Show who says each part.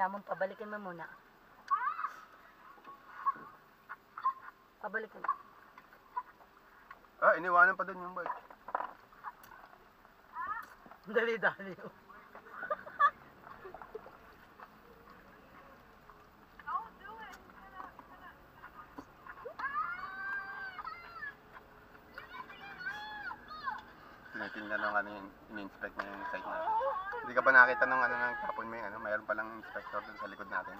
Speaker 1: Yamon, pabalikin mo muna. Pabalikin.
Speaker 2: Ah, iniwanan pa dun yung bike.
Speaker 1: Dali-dali.
Speaker 2: Tinitingnan nung ano yung in-inspect niya yung site na. Hindi ka ba nakita nung ano nang tapon mo yung ano, mayroon palang inspector dun sa likod natin.